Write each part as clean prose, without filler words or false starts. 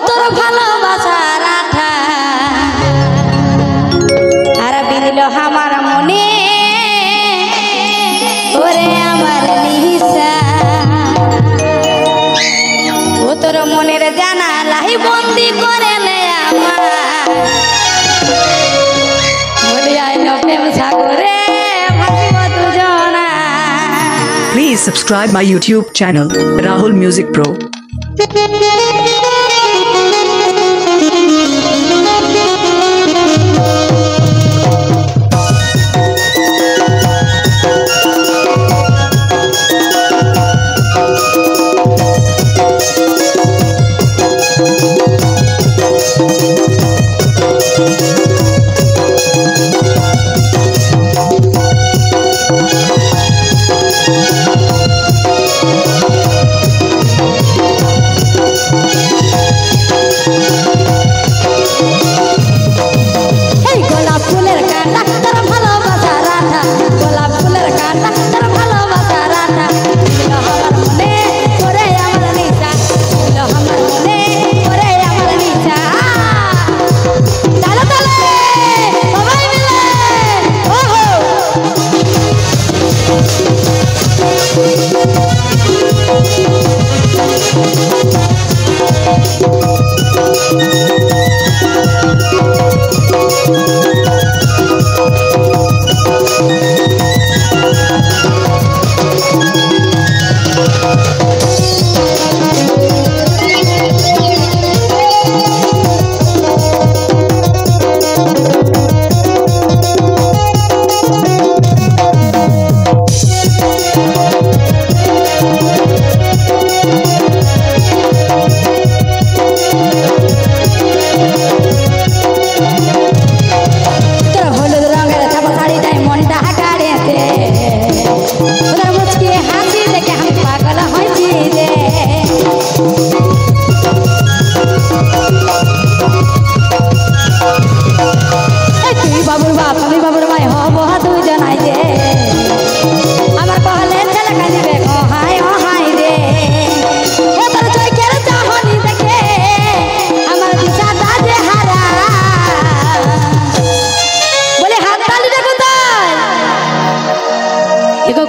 তোর ভালোবাসার আঠা আর বিদিল আমার মনে ওরে আমার নিশা ও তোর মনের জানালাই বন্দি করে নে আমার বলি আইল প্রেম সাগরে ভাসিব দুজনা। Please subscribe my YouTube channel, Rahul Music Pro.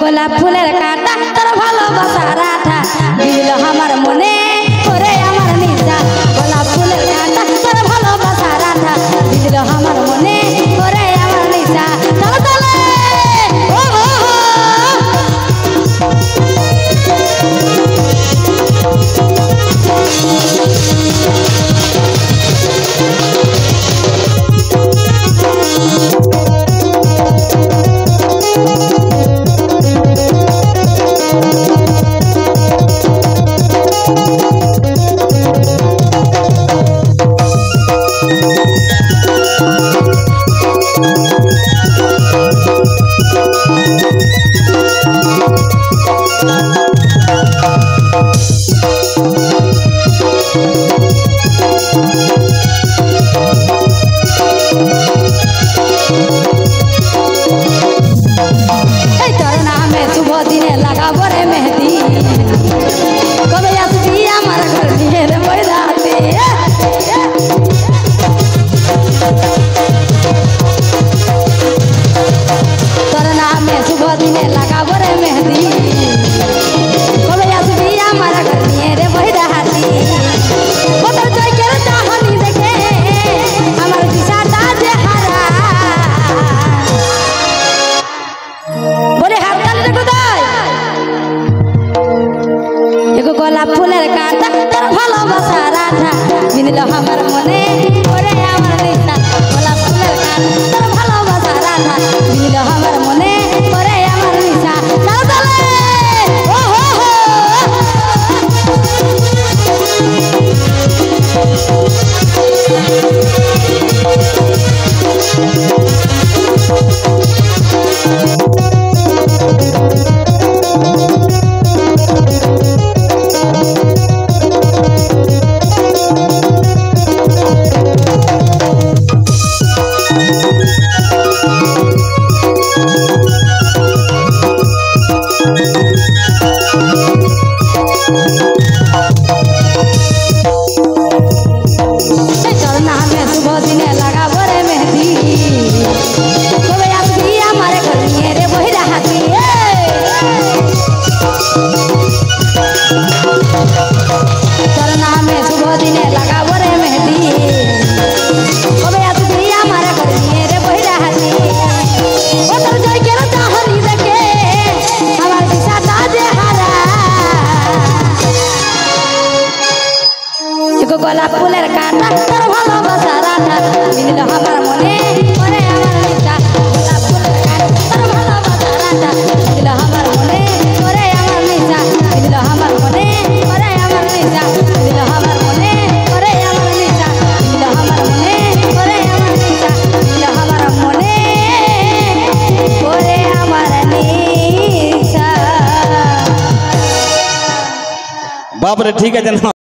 গোলাপ ফুলের কাঁটা তোর ভালোবাসার আঠা দিল আমার মনে ওরে আমার নিশা গোলাপ ফুলের কাঁটা তোর ভালোবাসার আঠা দিল আমার মনে ওরে আমার নিশা। চলো চলে গোলাপ ফুলের কাঁটা তোর ভালোবাসার আঠা দিল আমার মনে ওরে আমার নিশা গোলাপ ফুলের কাঁটা তোর ভালোবাসার আঠা দিল আমার মনে ওরে আমার নিশা। চলো চলে ও হো হো গোলাপ ফুলের কাঁটা তোর ভালোবাসা রাধা বিনিল আমার মনে করে আমার নিশা গোলাপ ফুলের কাঁটা তোর ভালোবাসা রাধা বিনিল আমার মনে করে আমার নিশা বিনিল আমার মনে করে আমার নিশা বিনিল আমার মনে করে আমার নিশা বিনিল আমার মনে করে আমার নিশা বিনিল আমার মনে করে আমার নিশা বাপ রে ঠিক আছে না